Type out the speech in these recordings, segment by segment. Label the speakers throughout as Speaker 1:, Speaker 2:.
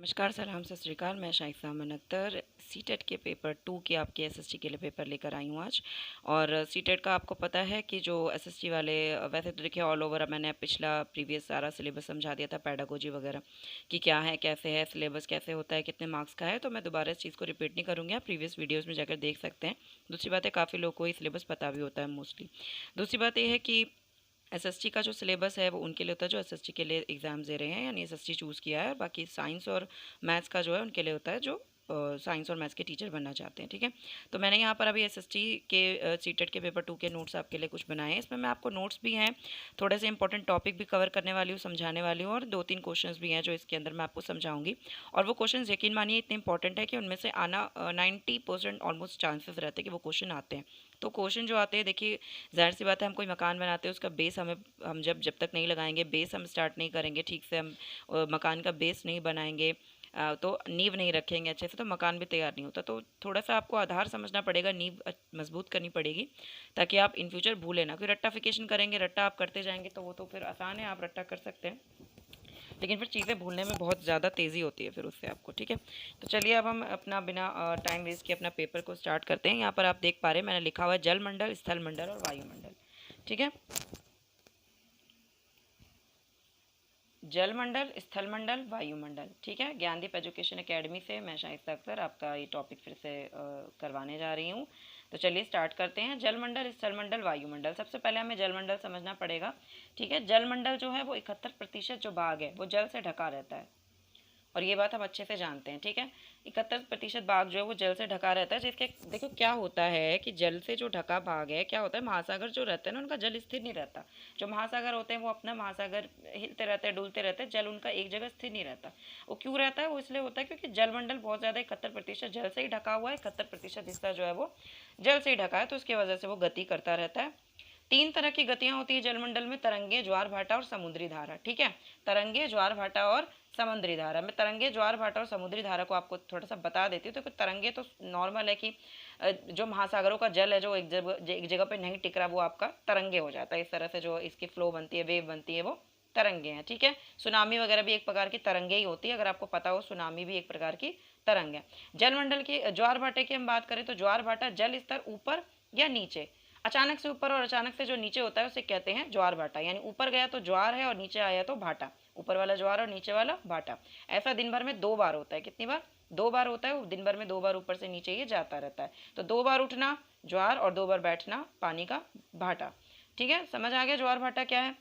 Speaker 1: नमस्कार, सलाम, सत श्री अकाल। मैं शाइस्ता अमन अख्तर सीटेट के पेपर 2 के आपके एसएसटी के लिए पेपर लेकर आई हूँ आज। और सीटेट का आपको पता है कि जो एसएसटी वाले वैसे तो देखिए ऑल ओवर मैंने पिछला प्रीवियस सारा सिलेबस समझा दिया था, पेडागोजी वगैरह कि क्या है, कैसे है, सिलेबस कैसे होता है, कितने मार्क्स का है। तो मैं दोबारा इस चीज़ को रिपीट नहीं करूँगी, आप प्रीवियस वीडियोज़ में जाकर देख सकते हैं। दूसरी बात है, काफ़ी लोगों को ये सिलेबस पता भी होता है मोस्टली। दूसरी बात ये है कि एसएसटी का जो सिलेबस है वो उनके लिए होता है जो एसएसटी के लिए एग्ज़ाम दे रहे हैं, यानी एसएसटी चूज़ किया है। और बाकी साइंस और मैथ्स का जो है उनके लिए होता है जो साइंस और मैथ्स के टीचर बनना चाहते हैं। ठीक है, तो मैंने यहाँ पर अभी एसएसटी के सीटेट के पेपर 2 के नोट्स आपके लिए कुछ बनाए हैं। इसमें मैं आपको नोट्स भी हैं, थोड़े से इंपॉर्टेंट टॉपिक भी कवर करने वाली हूँ, समझाने वाली हूँ, और 2-3 क्वेश्चंस भी हैं जो इसके अंदर मैं आपको समझाऊंगी। और वो क्वेश्चन यकीन मानिए इतने इंपॉर्टेंट है कि उनमें से आना 90% ऑलमोस्ट चांसेस रहते हैं कि वो क्वेश्चन आते हैं। तो क्वेश्चन जो आते हैं, देखिए जाहिर सी बात है, हम कोई मकान बनाते हैं, उसका बेस हम जब तक नहीं लगाएंगे, बेस हम स्टार्ट नहीं करेंगे ठीक से, हम मकान का बेस नहीं बनाएंगे, तो नींव नहीं रखेंगे अच्छे से, तो मकान भी तैयार नहीं होता। तो थोड़ा सा आपको आधार समझना पड़ेगा, नींव मजबूत करनी पड़ेगी, ताकि आप इन फ्यूचर भूलें ना। कोई रट्टाफिकेशन करेंगे, रट्टा आप करते जाएंगे तो वो तो फिर आसान है, आप रट्टा कर सकते हैं, लेकिन फिर चीज़ें भूलने में बहुत ज़्यादा तेज़ी होती है फिर उससे आपको। ठीक है, तो चलिए अब हम अपना बिना टाइम वेस्ट किए अपना पेपर को स्टार्ट करते हैं। यहाँ पर आप देख पा रहे हैं मैंने लिखा हुआ है जलमंडल, स्थलमंडल और वायुमंडल। ठीक है, जलमंडल, स्थलमंडल, वायुमंडल। ठीक है, ज्ञानदीप एजुकेशन एकेडमी से मैं शाइस्ता अख्तर आपका ये टॉपिक फिर से करवाने जा रही हूँ। तो चलिए स्टार्ट करते हैं। जलमंडल, स्थलमंडल, वायुमंडल। सबसे पहले हमें जलमंडल समझना पड़ेगा। ठीक है, जलमंडल जो है वो 71% जो भाग है वो जल से ढका रहता है, और ये बात हम अच्छे से जानते हैं। ठीक है, 71% भाग जो है वो जल से ढका रहता है, जिसके देखो क्या होता है कि जल से जो ढका भाग है, क्या होता है, महासागर जो रहते हैं ना उनका जल स्थिर नहीं रहता। जो महासागर होते हैं वो अपना महासागर हिलते रहते हैं, डुलते रहते हैं, जल उनका एक जगह स्थिर नहीं रहता। वो क्यों रहता है? वो इसलिए होता है क्योंकि जलमंडल बहुत ज़्यादा 71% जल से ही ढका हुआ है, 71% हिस्सा जो है वो जल से ही ढका है, तो उसकी वजह से वो गति करता रहता है। 3 तरह की गतियां होती है जलमंडल में: तरंगे, ज्वार भाटा और समुद्री धारा। ठीक है, तरंगे, ज्वार भाटा और समुद्री धारा। मैं तरंगे, ज्वार भाटा और समुद्री धारा को आपको थोड़ा सा बता देती हूँ। तो तरंगे तो नॉर्मल है कि जो महासागरों का जल है जो एक जगह पे नहीं टिक रहा, वो आपका तरंगे हो जाता है। इस तरह से जो इसकी फ्लो बनती है, वेव बनती है, वो तरंगे हैं। ठीक है, सुनामी वगैरह भी एक प्रकार की तरंगे ही होती है, अगर आपको पता हो, सुनामी भी एक प्रकार की तरंग है। जलमंडल की ज्वार भाटे की हम बात करें तो ज्वार भाटा जल स्तर ऊपर या नीचे, अचानक से ऊपर और अचानक से जो नीचे होता है उसे कहते हैं ज्वार भाटा। यानी ऊपर गया तो ज्वार है और नीचे आया तो भाटा, ऊपर वाला ज्वार और नीचे वाला भाटा। ऐसा दिन भर में 2 बार होता है। कितनी बार? 2 बार होता है, दिन भर में 2 बार ऊपर से नीचे ये जाता रहता है। तो 2 बार उठना ज्वार और 2 बार बैठना पानी का भाटा। ठीक है, समझ आ गया ज्वार भाटा क्या है?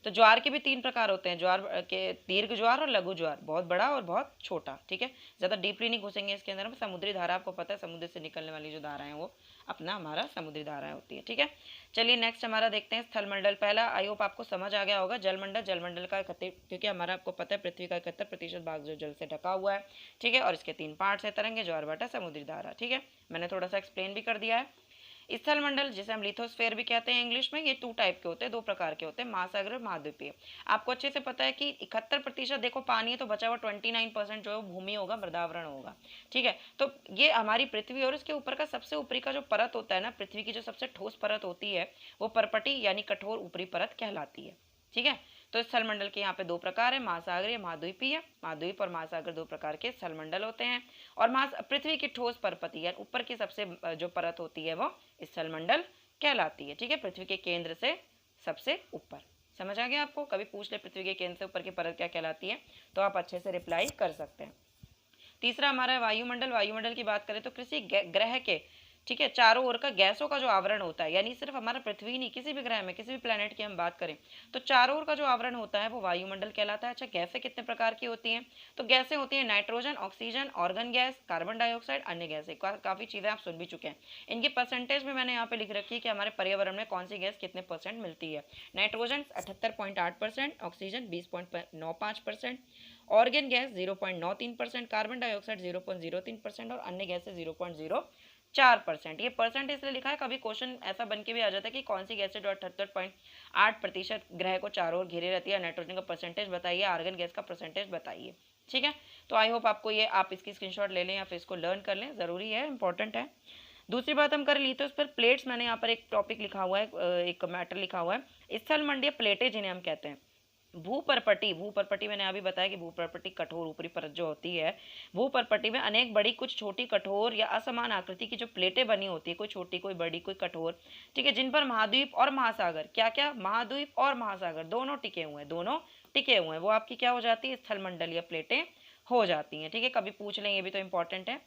Speaker 1: तो ज्वार के भी 3 प्रकार होते हैं, ज्वार के दीर्घ ज्वार और लघु ज्वार, बहुत बड़ा और बहुत छोटा। ठीक है, ज़्यादा डीपली नहीं घुसेंगे इसके अंदर। में समुद्री धारा आपको पता है, समुद्र से निकलने वाली जो धारा है वो अपना हमारा समुद्री धारा होती है। ठीक है, चलिए नेक्स्ट हमारा देखते हैं स्थलमंडल। पहला आई होप आपको समझ आ गया होगा, जलमंडल। जलमंडल का क्योंकि हमारा आपको पता है पृथ्वी का 71% भाग जो जल से ढका हुआ है। ठीक है, और इसके 3 पार्ट्स है: तरंगे, ज्वार भाटा, समुद्री धारा। ठीक है, मैंने थोड़ा सा एक्सप्लेन भी कर दिया है। स्थल मंडल जिसे हम लिथोस्फेयर भी कहते हैं इंग्लिश में, ये 2 टाइप के होते हैं, 2 प्रकार के होते हैं: महासागर और महाद्वीपीय। आपको अच्छे से पता है कि 71% देखो पानी है, तो बचा हुआ 29% जो है वो भूमि होगा, मृदावरण होगा। ठीक है, तो ये हमारी पृथ्वी और इसके ऊपर का सबसे ऊपरी का जो परत होता है ना, पृथ्वी की जो सबसे ठोस परत होती है, वो परपटी यानी कठोर ऊपरी परत कहलाती है। ठीक है, तो स्थलमंडल के यहाँ पे 2 प्रकार है: महासागरीय, महाद्वीपीय। महाद्वीप और महासागर 2 प्रकार के स्थलमंडल होते हैं। और पृथ्वी की ठोस परपति यानी ऊपर की सबसे जो परत होती है वो स्थलमंडल कहलाती है। ठीक है, पृथ्वी के केंद्र से सबसे ऊपर। समझ आ गया आपको? कभी पूछ ले पृथ्वी के केंद्र से ऊपर की परत क्या कहलाती है, तो आप अच्छे से रिप्लाई कर सकते हैं। तीसरा हमारा है वायुमंडल। वायुमंडल की बात करें तो किसी ग्रह के, ठीक है, चारों ओर का गैसों का जो आवरण होता है, यानी सिर्फ हमारा पृथ्वी नहीं, किसी भी ग्रह में, किसी भी प्लेनेट की हम बात करें तो चारों ओर का जो आवरण होता है वो वायुमंडल कहलाता है। अच्छा, गैसें कितने प्रकार की होती हैं? तो गैसें होती हैं nitrogen, oxygen, organ gas, carbon dioxide, अन्य गैसें। काफ़ी चीज़ें आप सुन भी चुके हैं। इनकी परसेंटेज में मैंने यहाँ पे लिख रखी है कि हमारे पर्यावरण में कौन सी गैस कितने परसेंट मिलती है। Nitrogen 78.8%, oxygen 20.95%, organ gas 0.93%, carbon dioxide 0.03% और अन्य गैसें 0.04%। ये परसेंट इसलिए लिखा है, कभी क्वेश्चन ऐसा बन के भी आ जाता है कि कौन सी गैसें जो 78.8% ग्रह को चारों ओर घेरे रहती है, नाइट्रोजन का परसेंटेज बताइए, आर्गन गैस का परसेंटेज बताइए। ठीक है, तो आई होप आपको ये, आप इसकी स्क्रीनशॉट ले लें या फिर इसको लर्न कर लें, ज़रूरी है, इंपॉर्टेंट है। दूसरी बात हम कर ली तो उस पर प्लेट्स, मैंने यहाँ पर एक टॉपिक लिखा हुआ है, एक मैटर लिखा हुआ है, स्थल मंडीय प्लेटें जिन्हें हम कहते हैं। भूपर्पटी, भूपर्पटी मैंने अभी बताया कि भूपर्पटी कठोर ऊपरी परत जो होती है, भूपर्पटी में अनेक बड़ी कुछ छोटी कठोर या असमान आकृति की जो प्लेटें बनी होती है, कोई छोटी कोई बड़ी कोई कठोर, ठीक है, जिन पर महाद्वीप और महासागर, क्या क्या, महाद्वीप और महासागर दोनों टिके हुए हैं, दोनों टिके हुए हैं, वो आपकी क्या हो जाती है, स्थलमंडलीय प्लेटें हो जाती हैं, ठीक है, कभी पूछ लें, ये भी तो इंपॉर्टेंट है।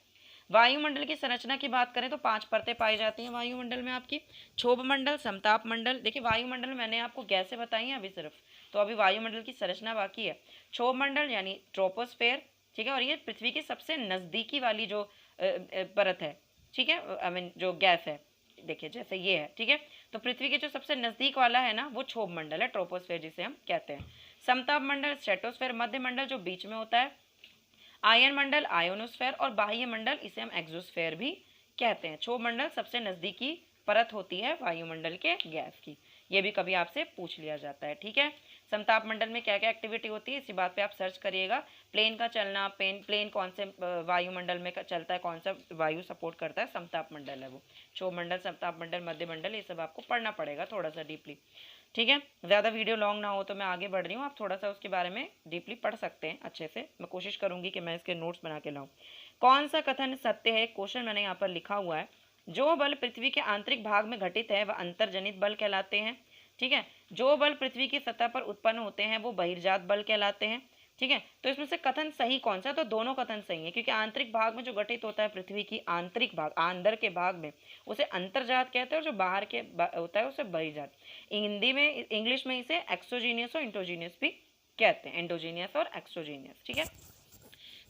Speaker 1: वायुमंडल की संरचना की बात करें तो 5 परतें पाई जाती हैं वायुमंडल में आपकी, क्षोभ मंडल, समताप मंडल, देखिए वायुमंडल मैंने आपको गैसें बताई हैं अभी सिर्फ, तो अभी वायुमंडल की संरचना बाकी है। क्षोभ मंडल यानी ट्रोपोस्फेयर, ठीक है, और ये पृथ्वी की सबसे नज़दीकी वाली जो परत है, ठीक है, आई मीन जो गैस है, देखिए जैसे ये है, ठीक है, तो पृथ्वी के जो सबसे नज़दीक वाला है ना वो क्षोभ मंडल है, ट्रोपोस्फेयर जिसे हम कहते हैं। समताप मंडल स्ट्रेटोस्फेयर, मध्य मंडल जो बीच में होता है, आयन मंडल आयोनोस्फेयर, और बाह्य मंडल इसे हम एक्सोस्फेयर भी कहते हैं। क्षोभ मंडल सबसे नज़दीकी परत होती है वायुमंडल के गैस की, ये भी कभी आपसे पूछ लिया जाता है, ठीक है। समताप मंडल में क्या क्या एक्टिविटी होती है, इसी बात पे आप सर्च करिएगा, प्लेन का चलना, प्लेन कौन से वायुमंडल में चलता है, कौन सा वायु सपोर्ट करता है, समताप मंडल है वो। क्षोभ मंडल, समताप मंडल, मध्य मंडल, ये सब आपको पढ़ना पड़ेगा थोड़ा सा डीपली, ठीक है। ज़्यादा वीडियो लॉन्ग ना हो तो मैं आगे बढ़ रही हूँ, आप थोड़ा सा उसके बारे में डीपली पढ़ सकते हैं अच्छे से, मैं कोशिश करूँगी कि मैं इसके नोट्स बना के लाऊँ। कौन सा कथन सत्य है, क्वेश्चन मैंने यहाँ पर लिखा हुआ है, जो बल पृथ्वी के आंतरिक भाग में घटित है वह अंतर्जनित बल कहलाते हैं, ठीक है, जो बल पृथ्वी की सतह पर उत्पन्न होते हैं वो बहिर्जात बल कहलाते हैं, ठीक है। तो इसमें से कथन सही कौन सा, तो दोनों कथन सही है, क्योंकि आंतरिक भाग में जो घटित होता है पृथ्वी की आंतरिक भाग, अंदर के भाग में, उसे अंतर्जात कहते हैं, और जो बाहर के होता है उसे बहिर्जात। हिंदी में, इंग्लिश में इसे एक्सोजीनियस और इंडोजीनियस भी कहते हैं, एंडोजीनियस और एक्सोजीनियस, ठीक है।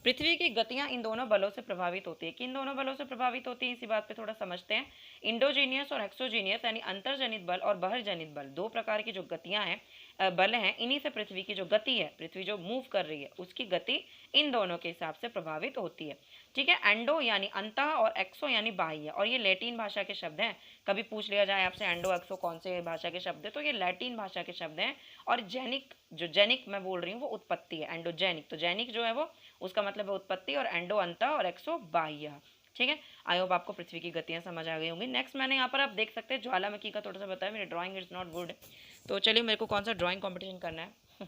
Speaker 1: पृथ्वी की गतियां इन दोनों बलों से प्रभावित होती है, किन दोनों बलों से प्रभावित होती है, इसी बात पे थोड़ा समझते हैं। इंडोजीनियस और एक्सोजीनियस यानी अंतर्जनित बल और बहिर्जनित बल, दो प्रकार की जो गतियां हैं, बल हैं, इन्हीं से पृथ्वी की जो गति है, पृथ्वी जो मूव कर रही है उसकी गति इन दोनों के हिसाब से प्रभावित होती है, ठीक है। एंडो यानी अंतः और एक्सो यानी बाह्य, और ये लैटिन भाषा के शब्द हैं, कभी पूछ लिया जाए आपसे एंडो एक्सो कौन से भाषा के शब्द है, तो ये लैटिन भाषा के शब्द हैं। और जेनिक, जो जेनिक मैं बोल रही हूँ वो उत्पत्ति है, एंडोजेनिक, तो जेनिक जो है वो उसका मतलब है उत्पत्ति, और एंडो अंतः और एक्सो बाह्य, ठीक है। आई होप आपको पृथ्वी की गतियां समझ आ गई होंगी। नेक्स्ट मैंने यहाँ पर आप देख सकते हैं ज्वालामुखी का थोड़ा सा बताया, मेरी ड्राइंग इज़ नॉट गुड, तो चलिए मेरे को कौन सा ड्राइंग कंपटीशन करना है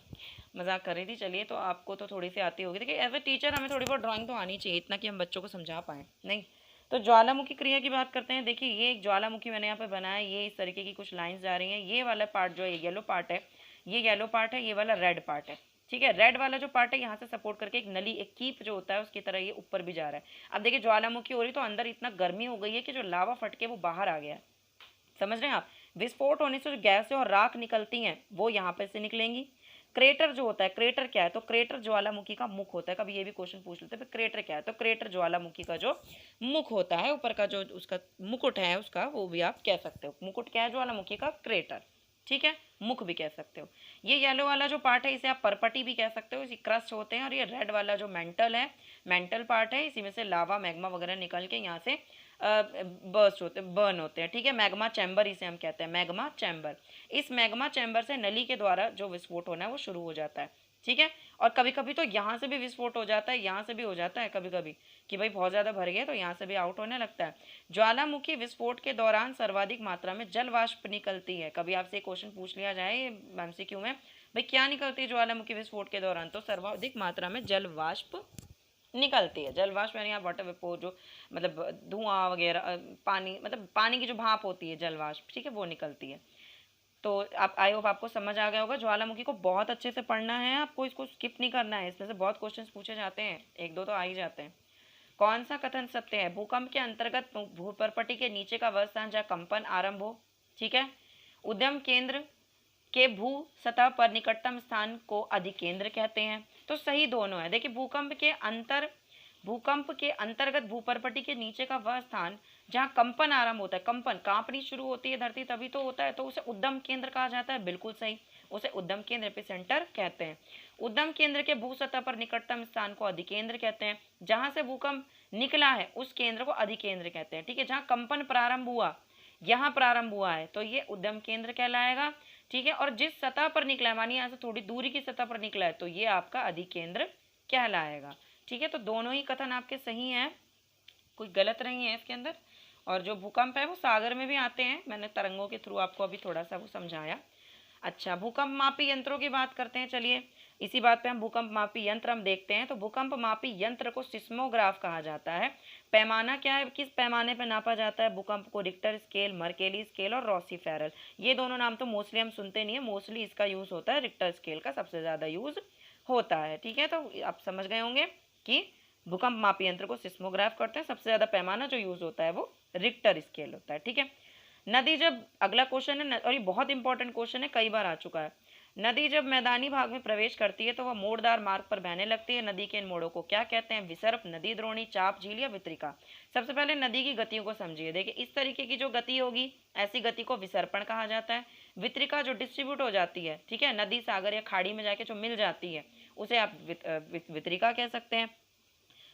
Speaker 1: मजाक कर रही थी, चलिए, तो आपको तो थोड़ी सी आती होगी, देखिए एज ए टीचर हमें थोड़ी बहुत ड्राइंग तो आनी चाहिए, इतना कि हम बच्चों को समझा पाएँ, नहीं तो ज्वालामुखी क्रिया की बात करते हैं। देखिए ये एक ज्वालामुखी मैंने यहाँ पे बनाया, ये इस तरीके की कुछ लाइंस जा रही हैं, ये वाला पार्ट जो है येलो पार्ट है, ये येलो पार्ट है, ये वाला रेड पार्ट है, ठीक है। रेड वाला जो पार्ट है यहाँ से सपोर्ट करके एक नली, एक कीप जो होता है उसकी तरह ये ऊपर भी जा रहा है। अब देखिए ज्वालामुखी हो रही तो अंदर इतना गर्मी हो गई है कि जो लावा फट के वो बाहर आ गया है, समझ रहे हैं आप। विस्फोट होने से जो गैसें और राख निकलती हैं वो यहाँ पे से निकलेंगी। क्रेटर जो होता है, क्रेटर क्या है, तो क्रेटर ज्वालामुखी का मुख होता है, कभी ये भी क्वेश्चन पूछ लेते हैं क्रेटर क्या है, तो क्रेटर ज्वालामुखी का जो मुख होता है, ऊपर का जो उसका मुकुट है उसका, वो भी आप कह सकते हो, मुकुट क्या है ज्वालामुखी का, क्रेटर, ठीक है, मुख भी कह सकते हो। ये येलो वाला जो पार्ट है इसे आप परपटी भी कह सकते हो, इसी क्रस्ट होते हैं, और ये रेड वाला जो मेंटल है, मेंटल पार्ट है, इसी में से लावा मैग्मा वगैरह निकल के यहाँ से बर्स्ट होते, बर्न होते हैं, ठीक है। मैग्मा चैम्बर इसे हम कहते हैं, मैग्मा चैम्बर, इस मैग्मा चैम्बर से नली के द्वारा जो विस्फोट होना है वो शुरू हो जाता है, ठीक है। और कभी कभी तो यहाँ से भी विस्फोट हो जाता है, यहाँ से भी हो जाता है कभी कभी कि भाई बहुत ज़्यादा भर गया तो यहाँ से भी आउट होने लगता है। ज्वालामुखी विस्फोट के दौरान सर्वाधिक मात्रा में जल वाष्प निकलती है, कभी आपसे क्वेश्चन पूछ लिया जाए एमसीक्यू में, भाई क्या निकलती है ज्वालामुखी विस्फोट के दौरान, तो सर्वाधिक मात्रा में जल वाष्प निकलती है। जल वाष्प यानी आप वाटर वेपोर, जो मतलब धुआं वगैरह, पानी, मतलब पानी की जो भाप होती है जल वाष्प, ठीक है, वो निकलती है। तो आप, आई होप आपको समझ आ गया होगा। ज्वालामुखी को बहुत अच्छे से पढ़ना है आपको, इसको स्किप नहीं करना है, इसमें से बहुत क्वेश्चंस पूछे जाते हैं, एक दो तो आ ही जाते हैं। कौन सा कथन सत्य है, भूकंप के अंतर्गत भूपर्पटी के नीचे का वह स्थान जहाँ कंपन आरंभ हो, ठीक है, उद्यम केंद्र के भू सतह पर निकटतम स्थान को अधिकेंद्र कहते हैं, तो सही दोनों है। देखिए भूकंप के अंतर्गत भूपर्पटी के नीचे का वह स्थान जहाँ कंपन आरंभ होता है, कंपन कांपनी शुरू होती है धरती तभी तो होता है, तो उसे उद्गम केंद्र कहा जाता है, बिल्कुल सही, उसे उद्गम केंद्र एपिसेंटर कहते हैं। उद्गम केंद्र के भू सतह पर निकटतम स्थान को अधिकेंद्र कहते हैं, जहां से भूकंप निकला है उस केंद्र को अधिकेंद्र कहते हैं, ठीक है। जहाँ कंपन प्रारंभ हुआ, यहाँ प्रारंभ हुआ है तो ये उद्गम केंद्र कहलाएगा, ठीक है। और जिस सतह पर निकला है, मानिए यहाँ से थोड़ी दूरी की सतह पर निकला है, तो ये आपका अधिकेंद्र कहलाएगा, ठीक है। तो दोनों ही कथन आपके सही हैं, कोई गलत नहीं है इसके अंदर। और जो भूकंप है वो सागर में भी आते हैं, मैंने तरंगों के थ्रू आपको अभी थोड़ा सा वो समझाया। अच्छा, भूकंप मापी यंत्रों की बात करते हैं। चलिए इसी बात पे हम भूकंप मापी यंत्र हम देखते हैं। तो भूकंप मापी यंत्र को सिस्मोग्राफ कहा जाता है। पैमाना क्या है, किस पैमाने पर नापा जाता है भूकंप को? रिक्टर स्केल, मर्केली स्केल और रोसीफेरल। ये दोनों नाम तो मोस्टली हम सुनते नहीं है, मोस्टली इसका यूज होता है रिक्टर स्केल का सबसे ज्यादा यूज होता है। ठीक है, तो आप समझ गए होंगे कि भूकंप मापी यंत्र को सिस्मोग्राफ करते हैं। सबसे ज्यादा पैमाना जो यूज होता है वो रिक्टर स्केल होता है। ठीक है, नदी जब, अगला क्वेश्चन है और ये बहुत इंपॉर्टेंट क्वेश्चन है, कई बार आ चुका है। नदी जब मैदानी भाग में प्रवेश करती है तो वह मोड़दार मार्ग पर बहने लगती है। नदी के इन मोड़ों को क्या कहते हैं? विसर्प, नदी द्रोणी, चाप, झील या वितरिका। सबसे पहले नदी की गतियों को समझिए। देखिए इस तरीके की जो गति होगी, ऐसी गति को विसर्पण कहा जाता है। वितरिका जो डिस्ट्रीब्यूट हो जाती है, ठीक है, नदी सागर या खाड़ी में जाके जो मिल जाती है, उसे आप वितरिका कह सकते हैं।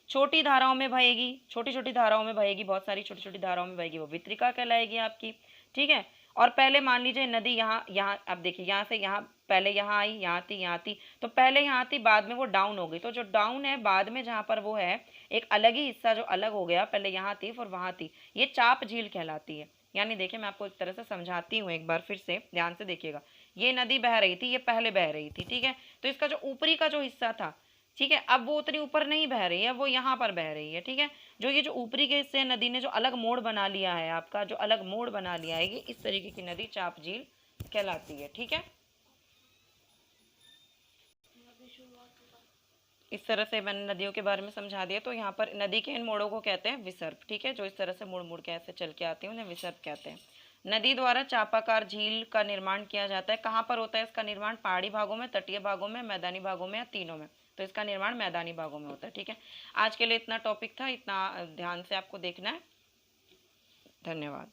Speaker 1: छोटी धाराओं में बहेगी, छोटी छोटी धाराओं में बहेगी, बहुत सारी छोटी छोटी धाराओं में बहेगी, वो वितरिका कहलाएगी आपकी। ठीक है, और पहले मान लीजिए नदी यहाँ अब देखिए यहाँ से यहाँ, पहले यहाँ आई, यहाँ थी, तो पहले यहाँ थी, बाद में वो डाउन हो गई। तो जो डाउन है बाद में जहाँ पर वो है, एक अलग ही हिस्सा जो अलग हो गया, पहले यहाँ थी फिर वहाँ थी, ये चाप झील कहलाती है। यानी देखिए मैं आपको एक तरह से समझाती हूँ एक बार फिर से, ध्यान से देखिएगा। ये नदी बह रही थी, ये पहले बह रही थी, ठीक है, तो इसका जो ऊपरी का जो हिस्सा था, ठीक है, अब वो उतनी ऊपर नहीं बह रही है, वो यहाँ पर बह रही है। ठीक है, जो ये जो ऊपरी के हिस्से नदी ने जो अलग मोड़ बना लिया है, आपका जो अलग मोड़ बना लिया है, ये इस तरीके की नदी चाप झील कहलाती है। ठीक है, इस तरह से मैंने नदियों के बारे में समझा दिया। तो यहाँ पर नदी के इन मोड़ों को कहते हैं विसर्प। ठीक है, जो इस तरह से मुड़ मुड़ के ऐसे चल के आती है उन्हें विसर्प कहते हैं। नदी द्वारा चापाकार झील का निर्माण किया जाता है। कहाँ पर होता है इसका निर्माण? पहाड़ी भागों में, तटीय भागों में, मैदानी भागों में या तीनों में। तो इसका निर्माण मैदानी भागों में होता है। ठीक है, आज के लिए इतना टॉपिक था, इतना ध्यान से आपको देखना है। धन्यवाद।